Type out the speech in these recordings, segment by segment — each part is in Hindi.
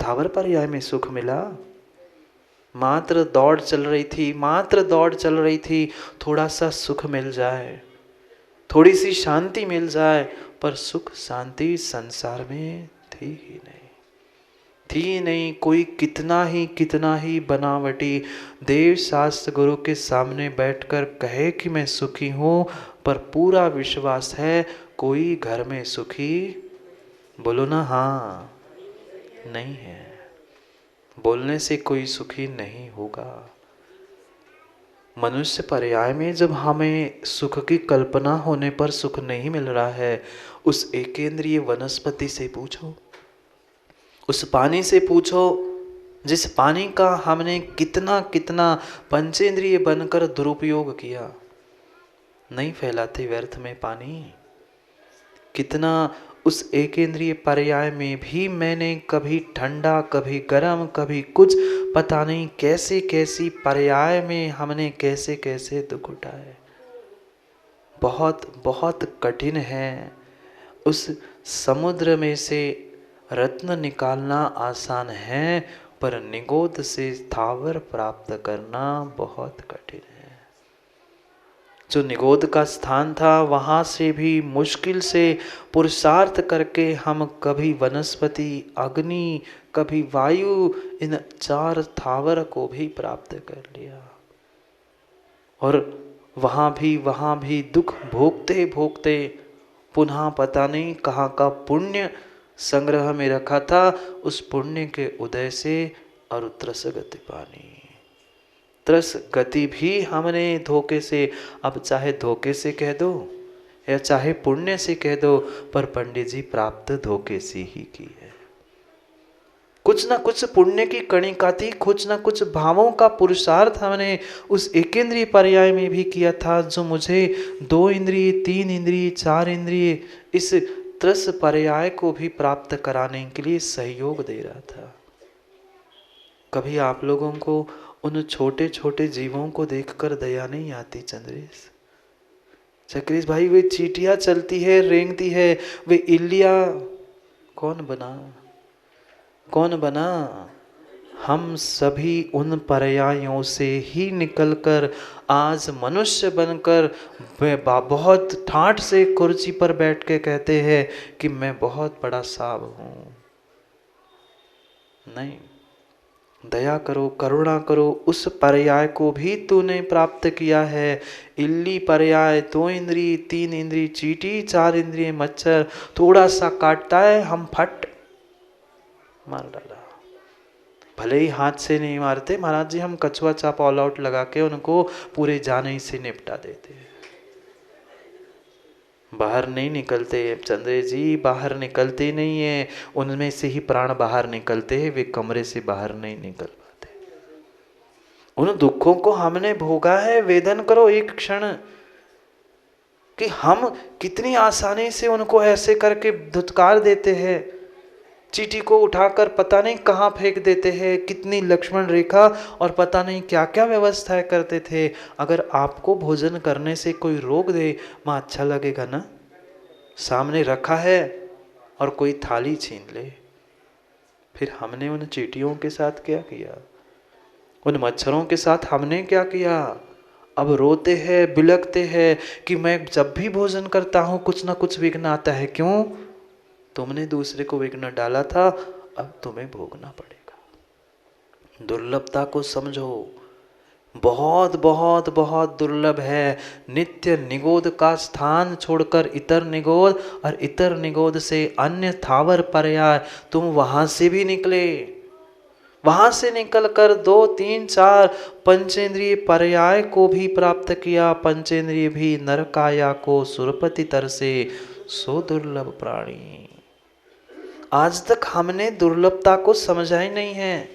स्थावर पर्याय में सुख मिला। मात्र दौड़ चल रही थी, थोड़ा सा सुख मिल जाए, थोड़ी सी शांति मिल जाए, पर सुख शांति संसार में थी नहीं। कोई कितना ही बनावटी देव शास्त्र गुरु के सामने बैठकर कहे कि मैं सुखी हूं, पर पूरा विश्वास है कोई घर में सुखी, बोलो ना हाँ, नहीं है। बोलने से कोई सुखी नहीं होगा। मनुष्य पर्याय में जब हमें सुख की कल्पना होने पर सुख नहीं मिल रहा है, उस एकेंद्रीय वनस्पति से पूछो, उस पानी से पूछो, जिस पानी का हमने कितना पंचेंद्रिय बनकर दुरुपयोग किया। नहीं फैलाते व्यर्थ में पानी। कितना उस एकेंद्रीय पर्याय में भी मैंने कभी ठंडा, कभी गर्म, कभी कुछ, पता नहीं कैसी पर्याय में हमने कैसे दुख उठाए। बहुत कठिन है। उस समुद्र में से रत्न निकालना आसान है, पर निगोद से स्थावर प्राप्त करना बहुत कठिन है। जो निगोद का स्थान था, वहाँ से भी मुश्किल से पुरुषार्थ करके हम कभी वनस्पति, अग्नि, कभी वायु, इन 4 स्थावर को भी प्राप्त कर लिया। और वहाँ भी दुख भोगते भोगते पुनः पता नहीं कहाँ का पुण्य संग्रह में रखा था, उस पुण्य के उदय से और त्रस गति पानी। त्रस गति भी हमने धोखे से, अब चाहे धोखे से कह दो या चाहे पुण्य से कह दो, पर पंडित जी प्राप्त धोखे से ही की है। कुछ ना कुछ पुण्य की कणिका थी, कुछ ना कुछ भावों का पुरुषार्थ हमने उस एकेंद्रीय पर्याय में भी किया था, जो मुझे 2 इंद्रिय, 3 इंद्रिय, 4 इंद्रिय, इस त्रस पर्याय को भी प्राप्त कराने के लिए सहयोग दे रहा था। कभी आप लोगों को उन छोटे छोटे जीवों को देखकर दया नहीं आती? चक्रेश भाई, वे चींटियां चलती है, रेंगती है, वे इल्लियां कौन बना? हम सभी उन पर्यायों से ही निकलकर आज मनुष्य बनकर बहुत ठाठ से कुर्सी पर बैठ के कहते हैं कि मैं बहुत बड़ा साहब हूं। नहीं, दया करो, करुणा करो। उस पर्याय को भी तूने प्राप्त किया है। इल्ली पर्याय, 2 इंद्रिय, 3 इंद्रिय, चींटी, 4 इंद्रिय, मच्छर थोड़ा सा काटता है, हम फट मार डाला। भले ही हाथ से नहीं मारते महाराज जी, हम कछुआ चाप ऑल आउट लगा के उनको पूरे जाने से निपटा देते हैं। बाहर नहीं निकलते चंद्रे जी, बाहर निकलते नहीं है, उनमें से ही प्राण बाहर निकलते हैं, वे कमरे से बाहर नहीं निकल पाते। उन दुखों को हमने भोगा है। वेदन करो एक क्षण कि हम कितनी आसानी से उनको ऐसे करके धुतकार देते हैं। चींटी को उठाकर पता नहीं कहाँ फेंक देते हैं, कितनी लक्ष्मण रेखा और पता नहीं क्या क्या व्यवस्थाएं करते थे। अगर आपको भोजन करने से कोई रोक दे, माँ अच्छा लगेगा ना? सामने रखा है और कोई थाली छीन ले। फिर हमने उन चींटियों के साथ क्या किया, उन मच्छरों के साथ हमने क्या किया? अब रोते हैं, बिलखते हैं कि मैं जब भी भोजन करता हूँ कुछ ना कुछ विघ्न आता है। क्यों? तुमने दूसरे को विघ्न डाला था, अब तुम्हें भोगना पड़ेगा। दुर्लभता को समझो। बहुत बहुत बहुत दुर्लभ है नित्य निगोद का स्थान छोड़कर इतर निगोद, और इतर निगोद से अन्य थावर पर्याय। तुम वहां से भी निकले, वहां से निकलकर 2, 3, 4 पंचेंद्रिय पर्याय को भी प्राप्त किया। पंचेंद्रिय भी नरकाया को सुरपति तर से, सो दुर्लभ प्राणी। आज तक हमने दुर्लभता को समझा ही नहीं है।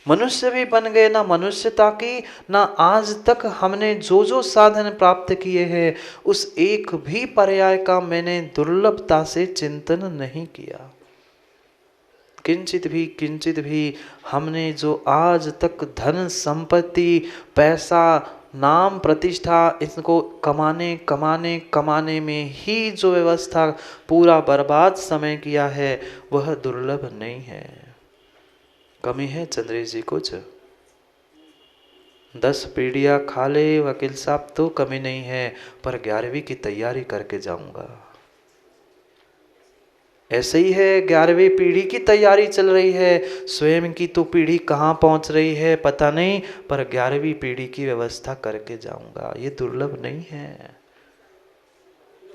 मनुष्य भी बन गए ना मनुष्यता की, ना आज तक हमने जो साधन प्राप्त किए हैं उस एक भी पर्याय का मैंने दुर्लभता से चिंतन नहीं किया। किंचित भी हमने जो आज तक धन संपत्ति, पैसा, नाम, प्रतिष्ठा, इसको कमाने में ही जो व्यवस्था पूरा बर्बाद समय किया है, वह दुर्लभ नहीं है। कमी है चंद्रेश जी कुछ? 10 पीढ़ियाँ खा ले वकील साहब तो कमी नहीं है, पर 11वीं की तैयारी करके जाऊंगा। ऐसे ही है, 11वीं पीढ़ी की तैयारी चल रही है, स्वयं की तो पीढ़ी कहाँ पहुंच रही है पता नहीं, पर 11वीं पीढ़ी की व्यवस्था करके जाऊंगा। ये दुर्लभ नहीं है।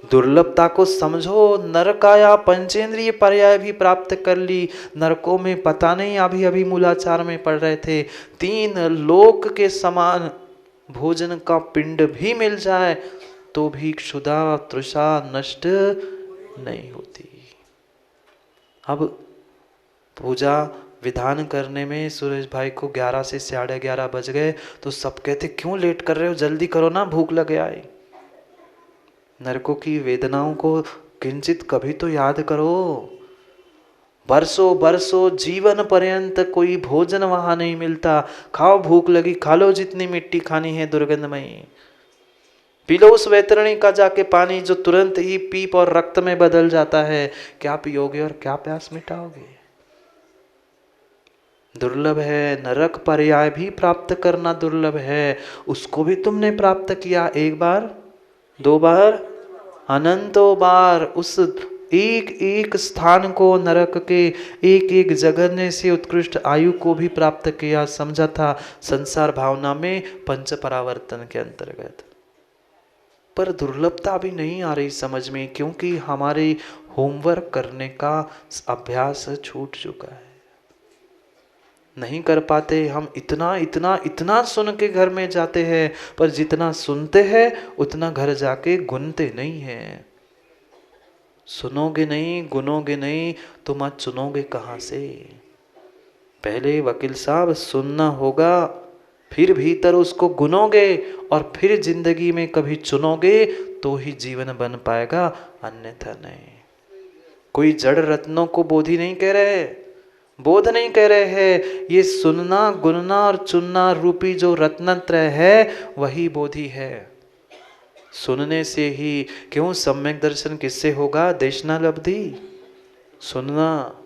दुर्लभता को समझो। नरकाया पंचेंद्रिय पर्याय भी प्राप्त कर ली। नरकों में पता नहीं, अभी अभी मूलाचार में पढ़ रहे थे, 3 लोक के समान भोजन का पिंड भी मिल जाए तो भी क्षुधा तृषा नष्ट नहीं होती। अब पूजा विधान करने में सुरेश भाई को 11 से 11:30 बज गए तो सब कहते क्यों लेट कर रहे हो, जल्दी करो ना, भूख लगे आए। नरकों की वेदनाओं को किंचित कभी तो याद करो। बरसों बरसों जीवन पर्यंत कोई भोजन वहां नहीं मिलता। खाओ, भूख लगी खा लो, जितनी मिट्टी खानी है दुर्गंधमयी। पी लो उस वैतरणी का जाके पानी जो तुरंत ही पीप और रक्त में बदल जाता है। क्या पियोगे और क्या प्यास मिटाओगे? दुर्लभ है। नरक पर्याय भी प्राप्त करना दुर्लभ है। उसको भी तुमने प्राप्त किया, 1 बार 2 बार अनंतों बार। उस एक एक स्थान को, नरक के एक एक जगह से उत्कृष्ट आयु को भी प्राप्त किया, समझा था संसार भावना में पंच परावर्तन के अंतर्गत। पर दुर्लभता भी नहीं आ रही समझ में, क्योंकि हमारे होमवर्क करने का अभ्यास छूट चुका है। नहीं कर पाते हम। इतना इतना इतना सुन के घर में जाते हैं, पर जितना सुनते हैं उतना घर जाके गुनते नहीं हैं। सुनोगे नहीं, गुनोगे नहीं तो मत चुनोगे कहाँ से? पहले वकील साहब सुनना होगा, फिर भीतर उसको गुनोगे और फिर जिंदगी में कभी चुनोगे तो ही जीवन बन पाएगा, अन्यथा नहीं। कोई जड़ रत्नों को बोधि नहीं कह रहे, बोध नहीं कह रहे हैं। ये सुनना, गुनना और चुनना रूपी जो रत्नत्रय है वही बोधि है। सुनने से ही क्यों सम्यक दर्शन किससे होगा? देशना लब्धि। सुनना,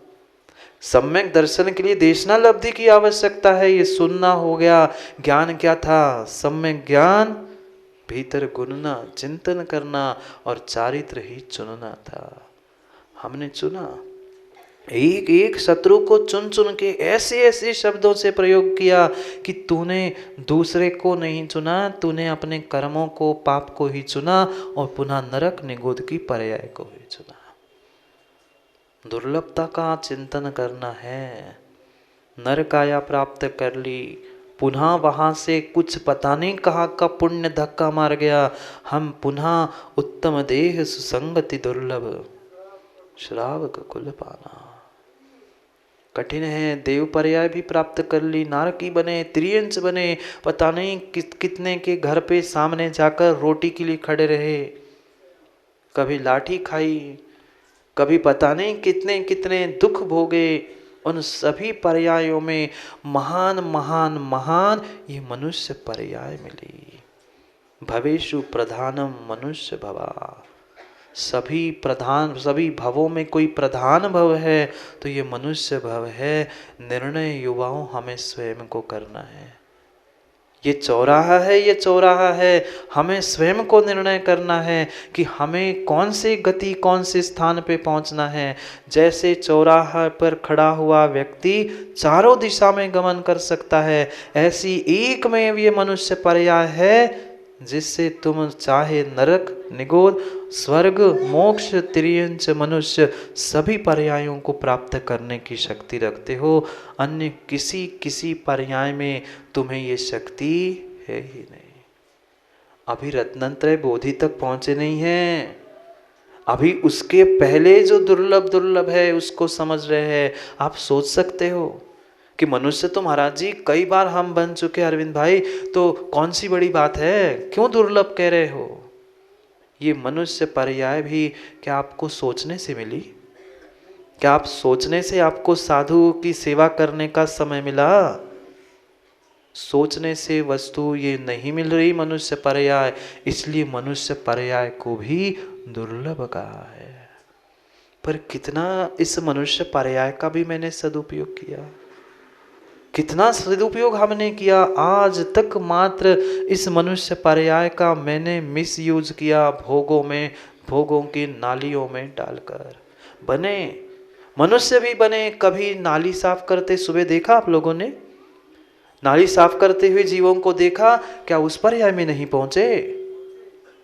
सम्यक दर्शन के लिए देशना लब्धि की आवश्यकता है। ये सुनना हो गया। ज्ञान क्या था? सम्यक ज्ञान भीतर गुनना, चिंतन करना और चारित्र ही चुनना था। हमने चुना, एक एक शत्रु को चुन चुन के ऐसे ऐसे शब्दों से प्रयोग किया कि तूने दूसरे को नहीं चुना, तूने अपने कर्मों को, पाप को ही चुना और पुनः नरक निगोध की पर्याय को ही चुना। दुर्लभता का चिंतन करना है। नरकाया प्राप्त कर ली, पुनः वहां से कुछ पता नहीं कहाँ का पुण्य धक्का मार गया, हम पुनः उत्तम देह सुसंगति दुर्लभ श्रावक कुल पाना। कठिन है। देव पर्याय भी प्राप्त कर ली, नारकी बने, त्रियंच बने, पता नहीं कितने के घर पे सामने जाकर रोटी के लिए खड़े रहे, कभी लाठी खाई, कभी पता नहीं कितने कितने दुख भोगे। उन सभी पर्यायों में महान महान महान ये मनुष्य पर्याय मिली। भवेषु प्रधानम मनुष्य भवा। सभी प्रधान, सभी भवों में कोई प्रधान भव है तो ये मनुष्य भव है। निर्णय युवाओं हमें स्वयं को करना है। ये चौराहा है, ये चौराहा है, हमें स्वयं को निर्णय करना है कि हमें कौन सी गति, कौन से स्थान पे पहुंचना है। जैसे चौराहा पर खड़ा हुआ व्यक्ति चारों दिशा में गमन कर सकता है, ऐसी एक में ये मनुष्य पर्याय है जिससे तुम चाहे नरक, निगोध, स्वर्ग, मोक्ष, त्रियंच, मनुष्य सभी पर्यायों को प्राप्त करने की शक्ति रखते हो। अन्य किसी किसी पर्याय में तुम्हें ये शक्ति है ही नहीं। अभी रत्नत्रय बोधि तक पहुंचे नहीं हैं, अभी उसके पहले जो दुर्लभ दुर्लभ है उसको समझ रहे हैं। आप सोच सकते हो कि मनुष्य तो महाराज जी कई बार हम बन चुके, अरविंद भाई, तो कौन सी बड़ी बात है, क्यों दुर्लभ कह रहे हो? ये मनुष्य पर्याय भी क्या आपको सोचने से मिली? क्या आप सोचने से आपको साधु की सेवा करने का समय मिला? सोचने से वस्तु ये नहीं मिल रही मनुष्य पर्याय, इसलिए मनुष्य पर्याय को भी दुर्लभ कहा है। पर कितना इस मनुष्य पर्याय का भी मैंने सदुपयोग किया। कितना सदुपयोग हमने किया। आज तक मात्र इस मनुष्य पर्याय का मैंने मिस यूज किया, भोगों में, भोगों की नालियों में डालकर। बने मनुष्य भी बने, कभी नाली साफ करते सुबह देखा आप लोगों ने? नाली साफ करते हुए जीवों को देखा, क्या उस पर्याय में नहीं पहुंचे?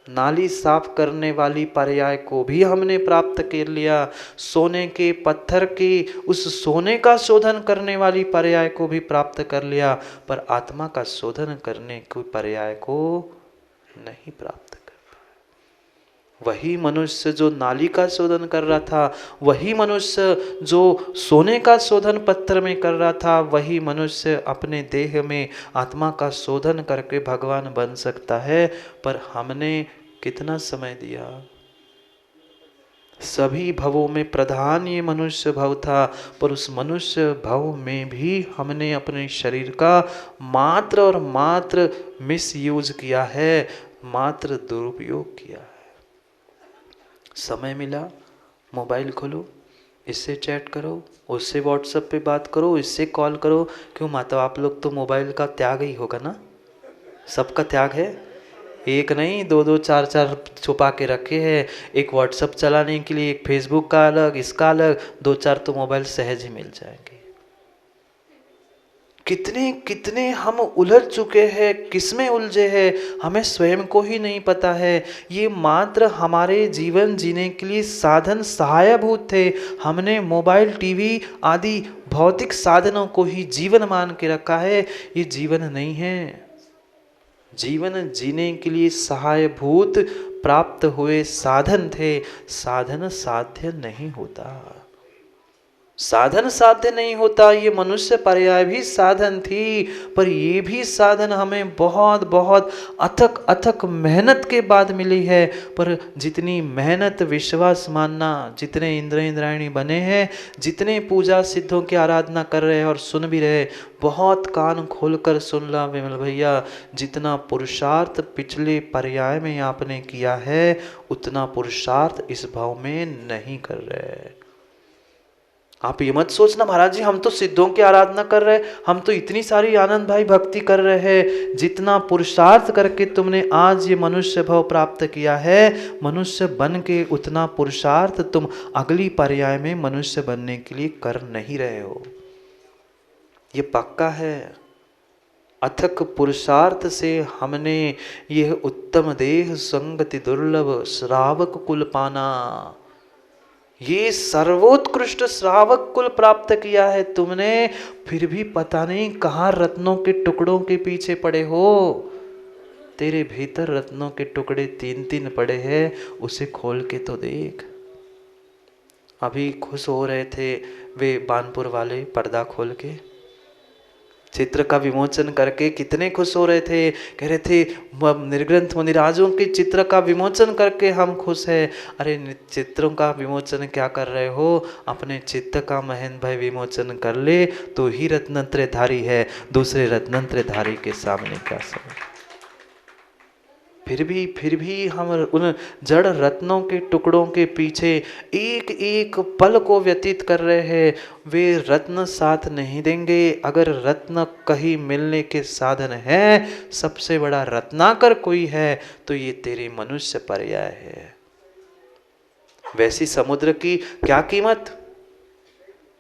नाली साफ करने वाली पर्याय को भी हमने प्राप्त कर लिया। सोने के पत्थर की उस सोने का शोधन करने वाली पर्याय को भी प्राप्त कर लिया, पर आत्मा का शोधन करने के पर्याय को नहीं प्राप्त कर पाए। वही मनुष्य जो नाली का शोधन कर रहा था, वही मनुष्य जो सोने का शोधन पत्थर में कर रहा था, वही मनुष्य अपने देह में आत्मा का शोधन करके भगवान बन सकता है। पर हमने कितना समय दिया? सभी भवों में प्रधान ये मनुष्य भव था, पर उस मनुष्य भव में भी हमने अपने शरीर का मात्र और मात्र मिस यूज किया है, मात्र दुरुपयोग किया है। समय मिला, मोबाइल खोलो, इससे चैट करो, उससे व्हाट्सएप पे बात करो, इससे कॉल करो। क्यों माता, आप लोग तो मोबाइल का त्याग ही होगा ना? सबका त्याग है, एक नहीं, दो दो चार चार छुपा के रखे हैं। एक व्हाट्सएप चलाने के लिए, एक फेसबुक का अलग, इसका अलग, दो चार तो मोबाइल सहज ही मिल जाएंगे। कितने कितने हम उलझ चुके हैं, किसमें उलझे हैं हमें स्वयं को ही नहीं पता है। ये मात्र हमारे जीवन जीने के लिए साधन सहायभूत थे। हमने मोबाइल, टीवी आदि भौतिक साधनों को ही जीवन मान के रखा है। ये जीवन नहीं है। जीवन जीने के लिए सहायभूत प्राप्त हुए साधन थे। साधन साध्य नहीं होता, साधन साध्य नहीं होता। ये मनुष्य पर्याय भी साधन थी, पर ये भी साधन हमें बहुत बहुत अथक अथक मेहनत के बाद मिली है। पर जितनी मेहनत, विश्वास मानना, जितने इंद्र इंद्रायणी बने हैं, जितने पूजा सिद्धों की आराधना कर रहे हैं और सुन भी रहे, बहुत कान खोलकर सुन ला विमल भैया, जितना पुरुषार्थ पिछले पर्याय में आपने किया है, उतना पुरुषार्थ इस भाव में नहीं कर रहे। आप ये मत सोचना महाराज जी हम तो सिद्धों की आराधना कर रहे, हम तो इतनी सारी आनंद भाई भक्ति कर रहे हैं। जितना पुरुषार्थ करके तुमने आज ये मनुष्य भाव प्राप्त किया है, मनुष्य बन के उतना पुरुषार्थ तुम अगली पर्याय में मनुष्य बनने के लिए कर नहीं रहे हो। ये पक्का है। अथक पुरुषार्थ से हमने यह उत्तम देह संगति दुर्लभ श्रावक कुल पाना, ये सर्वोत्कृष्ट श्रावक कुल प्राप्त किया है तुमने। फिर भी पता नहीं कहाँ रत्नों के टुकड़ों के पीछे पड़े हो। तेरे भीतर रत्नों के टुकड़े 3-3 पड़े हैं, उसे खोल के तो देख। अभी खुश हो रहे थे वे बानपुर वाले, पर्दा खोल के चित्र का विमोचन करके कितने खुश हो रहे थे। कह रहे थे निर्ग्रंथ मुनिराजों के चित्र का विमोचन करके हम खुश हैं। अरे चित्रों का विमोचन क्या कर रहे हो? अपने चित्त का महेंद्र भाई विमोचन कर ले तो ही रत्नत्रयधारी है, दूसरे रत्नत्रयधारी के सामने क्या समझ। फिर भी हम उन जड़ रत्नों के टुकड़ों के पीछे एक एक पल को व्यतीत कर रहे हैं। वे रत्न साथ नहीं देंगे। अगर रत्न कहीं मिलने के साधन है, सबसे बड़ा रत्नाकर कोई है तो ये तेरे मनुष्य पर्याय है। वैसी समुद्र की क्या कीमत?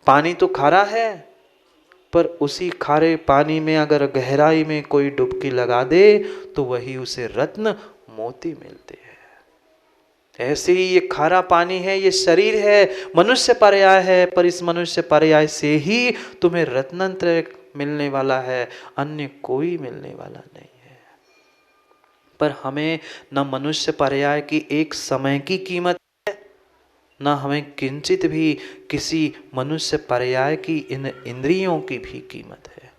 पानी तो खारा है, पर उसी खारे पानी में अगर गहराई में कोई डुबकी लगा दे तो वही उसे रत्न मोती मिलते हैं। ऐसे ही ये खारा पानी है, ये शरीर है, मनुष्य पर्याय है, पर इस मनुष्य पर्याय से ही तुम्हें रत्नत्रय मिलने वाला है, अन्य कोई मिलने वाला नहीं है। पर हमें न मनुष्य पर्याय की एक समय की कीमत, ना हमें किंचित भी किसी मनुष्य पर्याय की इन इंद्रियों की भी कीमत है।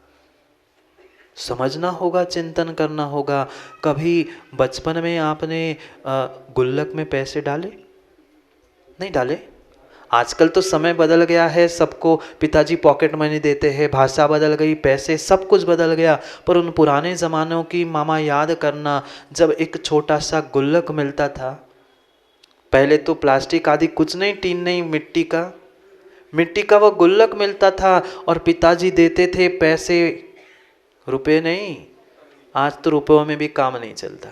समझना होगा, चिंतन करना होगा। कभी बचपन में आपने गुल्लक में पैसे डाले? नहीं डाले। आजकल तो समय बदल गया है, सबको पिताजी पॉकेट मनी देते हैं, भाषा बदल गई, पैसे सब कुछ बदल गया। पर उन पुराने ज़मानों की मामा याद करना, जब एक छोटा सा गुल्लक मिलता था। पहले तो प्लास्टिक आदि कुछ नहीं, टीन नहीं, मिट्टी का, मिट्टी का वो गुल्लक मिलता था और पिताजी देते थे पैसे, रुपए नहीं। आज तो रुपयों में भी काम नहीं चलता,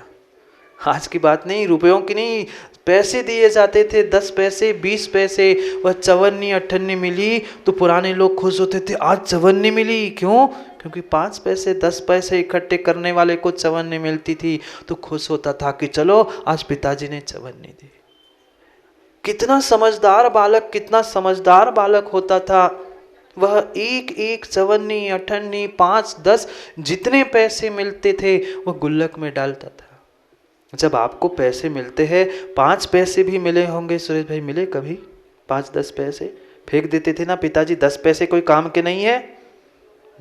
आज की बात नहीं, रुपयों की नहीं, पैसे दिए जाते थे, 10 पैसे 20 पैसे। वह चवन्नी अठन्नी मिली तो पुराने लोग खुश होते थे, आज चवन्नी मिली। क्यों? क्योंकि 5 पैसे 10 पैसे इकट्ठे करने वाले को चवन्नी मिलती थी तो खुश होता था कि चलो आज पिताजी ने चवन्नी दी। कितना समझदार बालक, कितना समझदार बालक होता था वह। एक एक चवन्नी अठन्नी 5 10 जितने पैसे मिलते थे वह गुल्लक में डालता था। जब आपको पैसे मिलते हैं, 5 पैसे भी मिले होंगे सुरेश भाई, मिले कभी 5-10 पैसे? फेंक देते थे ना पिताजी, 10 पैसे कोई काम के नहीं है?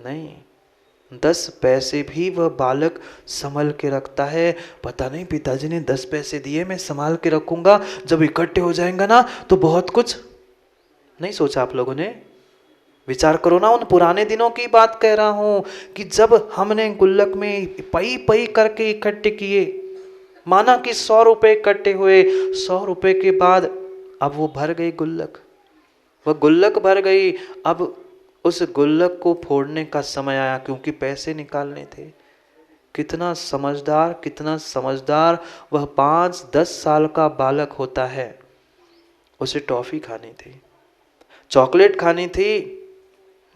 नहीं, 10 पैसे भी वह बालक संभल के रखता है। पता नहीं पिताजी ने 10 पैसे दिए, मैं संभाल के रखूंगा, जब इकट्ठे हो जाएंगे ना तो बहुत कुछ। नहीं सोचा आप लोगों ने? विचार करो ना, उन पुराने दिनों की बात कह रहा हूं कि जब हमने गुल्लक में पई पई करके इकट्ठे किए, माना कि 100 रुपए इकट्ठे हुए, 100 रुपए के बाद अब वो भर गई गुल्लक, वह गुल्लक भर गई। अब उस गुल्लक को फोड़ने का समय आया क्योंकि पैसे निकालने थे। कितना समझदार, कितना समझदार वह 5-10 साल का बालक होता है। उसे टॉफी खानी थी, चॉकलेट खानी थी,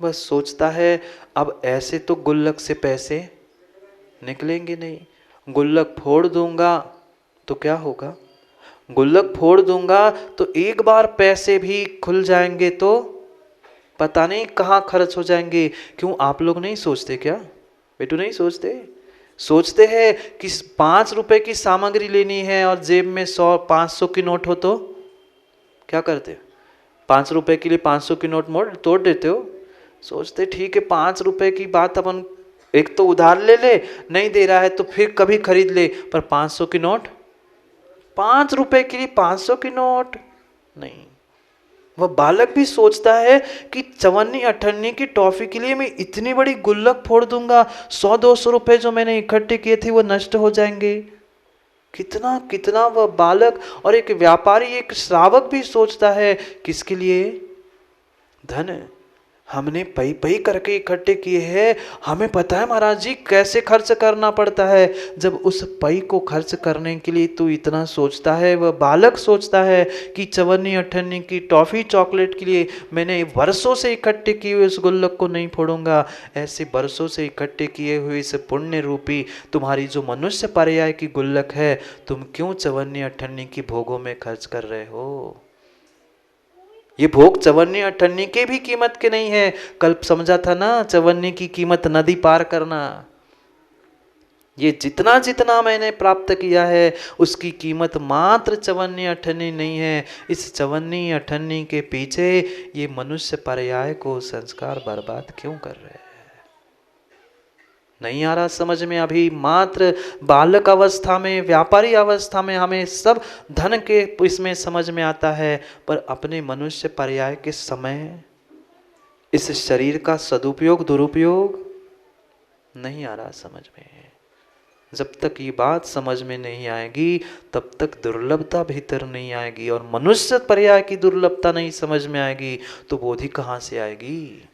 बस सोचता है अब ऐसे तो गुल्लक से पैसे निकलेंगे नहीं, गुल्लक फोड़ दूंगा तो क्या होगा, गुल्लक फोड़ दूंगा तो एक बार पैसे भी खुल जाएंगे तो पता नहीं कहाँ खर्च हो जाएंगे। क्यों आप लोग नहीं सोचते क्या बेटू? नहीं सोचते? सोचते हैं कि 5 रुपए की सामग्री लेनी है और जेब में 100-500 की नोट हो तो क्या करते? 5 रुपए के लिए 500 की नोट मोड़ तोड़ देते हो? सोचते ठीक है 5 रुपए की बात अपन एक तो उधार ले ले, नहीं दे रहा है तो फिर कभी खरीद ले, पर 500 की नोट, 5 रुपए के लिए 500 की नोट नहीं। वह बालक भी सोचता है कि चवन्नी अठन्नी की टॉफी के लिए मैं इतनी बड़ी गुल्लक फोड़ दूंगा, 100-200 रुपए जो मैंने इकट्ठे किए थे वो नष्ट हो जाएंगे। कितना कितना वह बालक और एक व्यापारी, एक श्रावक भी सोचता है किसके लिए? धन हमने पई पई करके इकट्ठे किए हैं, हमें पता है महाराज जी कैसे खर्च करना पड़ता है। जब उस पई को खर्च करने के लिए तू इतना सोचता है, वह बालक सोचता है कि चवन्नी अठन्नी की टॉफी चॉकलेट के लिए मैंने वर्षों से इकट्ठे किए हुए इस गुल्लक को नहीं फोड़ूंगा। ऐसे वर्षों से इकट्ठे किए हुए इस पुण्य रूपी तुम्हारी जो मनुष्य पर्याय की गुल्लक है, तुम क्यों चवन्नी अठन्नी की भोगों में खर्च कर रहे हो? ये भोग चवन्नी अठन्नी के भी कीमत के नहीं है। कल समझा था ना, चवन्नी की कीमत नदी पार करना। ये जितना जितना मैंने प्राप्त किया है उसकी कीमत मात्र चवन्नी अठन्नी नहीं है। इस चवन्नी अठन्नी के पीछे ये मनुष्य पर्याय को संस्कार बर्बाद क्यों कर रहे हैं? नहीं आ रहा समझ में अभी? मात्र बालक अवस्था में, व्यापारी अवस्था में हमें सब धन के इसमें समझ में आता है, पर अपने मनुष्य पर्याय के समय इस शरीर का सदुपयोग दुरुपयोग नहीं आ रहा समझ में। जब तक ये बात समझ में नहीं आएगी तब तक दुर्लभता भीतर नहीं आएगी, और मनुष्य पर्याय की दुर्लभता नहीं समझ में आएगी तो बोधि कहाँ से आएगी?